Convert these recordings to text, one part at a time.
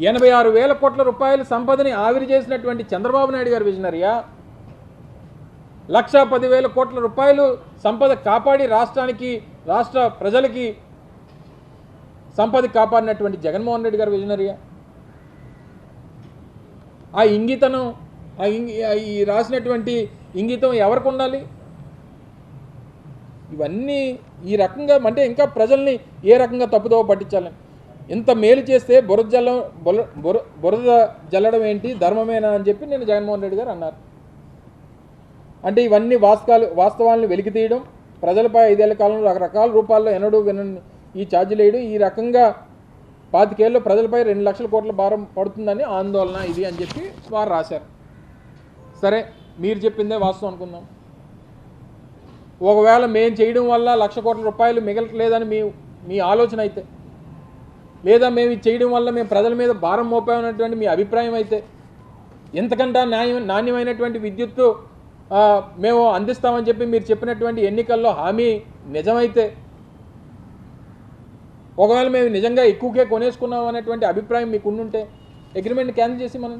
86,000 కోట్ల రూపాయల సంపదని ఆవిరి చేసినటువంటి చంద్రబాబు నాయుడు గారు విజనరీయా? 1,10,000 కోట్ల రూపాయలు సంపద కాపాడి రాష్ట్రానికి, రాష్ట్ర ప్రజలకి సంపద కాపాడినటువంటి జగన్మోహన్ రెడ్డి గారు విజనరీయా? ఆ ఇంగితనం, ఈ రాసినటువంటి ఇంగితం ఎవరికి ఉండాలి? ఇవన్నీ ఈ రకంగా అంటే ఇంకా ప్రజల్ని ఏ రకంగా తప్పుదోవ పట్టించాలని, ఇంత మేలు చేస్తే బురద జల్లడం ఏంటి, ధర్మమేనా అని చెప్పి నేను జగన్మోహన్ రెడ్డి గారు అన్నారు. అంటే ఇవన్నీ వాస్తవాలను వెలికి తీయడం, ప్రజలపై 5 ఏళ్ల కాలంలో రకరకాల రూపాల్లో ఎన్నడూ వినని ఈ ఛార్జీలు వేయడం, ఈ రకంగా 25 ఏళ్ళలో ప్రజలపై 2 లక్షల కోట్ల భారం పడుతుందని ఆందోళన ఇది అని చెప్పి వారు రాశారు. సరే, మీరు చెప్పిందే వాస్తవం అనుకుందాం. ఒకవేళ మేము చేయడం వల్ల 1,00,000 కోట్ల రూపాయలు మిగలట్లేదని మీ ఆలోచన అయితే, లేదా మేము ఇది చేయడం వల్ల మేము ప్రజల మీద భారం మోపామన్నటువంటి మీ అభిప్రాయం అయితే, ఎంతకంటే నాణ్యమైనటువంటి విద్యుత్తు మేము అందిస్తామని చెప్పి మీరు చెప్పినటువంటి ఎన్నికల్లో హామీ నిజమైతే, ఒకవేళ మేము నిజంగా ఎక్కువకే కొనేసుకున్నాం అనేటువంటి అభిప్రాయం మీకు ఉండుంటే అగ్రిమెంట్ క్యాన్సిల్ చేసి మనం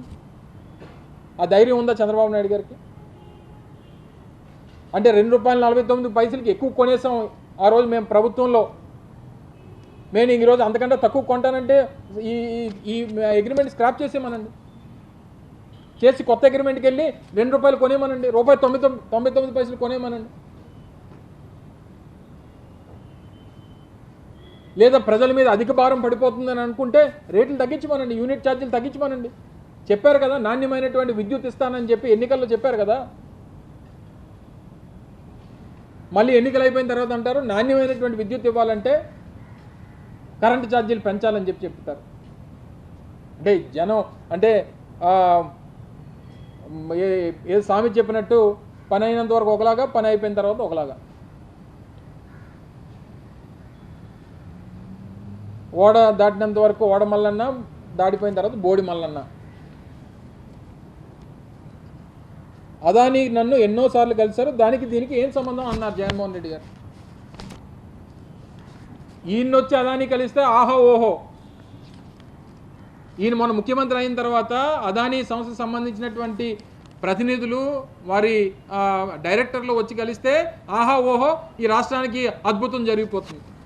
ఆ ధైర్యం ఉందా చంద్రబాబు నాయుడు గారికి? అంటే ₹2.49 ఎక్కువ కొనేసాం ఆ రోజు మేము ప్రభుత్వంలో, నేను ఈరోజు అంతకంటే తక్కువ కొంటానంటే ఈ అగ్రిమెంట్ స్క్రాప్ చేసేమనండి, చేసి కొత్త అగ్రిమెంట్కి వెళ్ళి ₹2 కొనేమనండి, ₹1.99 కొనేమనండి. లేదా ప్రజల మీద అధిక భారం పడిపోతుందని అనుకుంటే రేట్లు తగ్గించమనండి, యూనిట్ ఛార్జీలు తగ్గించమనండి. చెప్పారు కదా నాణ్యమైనటువంటి విద్యుత్ ఇస్తానని చెప్పి ఎన్నికల్లో చెప్పారు కదా. మళ్ళీ ఎన్నికలు అయిపోయిన తర్వాత అంటారు నాణ్యమైనటువంటి విద్యుత్ ఇవ్వాలంటే కరెంటు ఛార్జీలు పెంచాలని చెప్పి చెప్తారు. అంటే జనం అంటే ఏ స్వామి చెప్పినట్టు పని అయినంత వరకు ఒకలాగా, పని అయిపోయిన తర్వాత ఒకలాగా. ఓడ దాటినంత వరకు ఓడ మల్లన్న, దాటిపోయిన తర్వాత బోడి మల్లన్న. అదాని నన్ను ఎన్నోసార్లు కలిశారు, దానికి దీనికి ఏం సంబంధం అన్నారు జగన్మోహన్ రెడ్డి గారు. ఈయన వచ్చి అదాని కలిస్తే ఆహో ఓహో, ఈయన మొన్న ముఖ్యమంత్రి అయిన తర్వాత అదాని సంస్థకు సంబంధించినటువంటి ప్రతినిధులు, వారి డైరెక్టర్లు వచ్చి కలిస్తే ఆహా ఓహో ఈ రాష్ట్రానికి అద్భుతం జరిగిపోతుంది.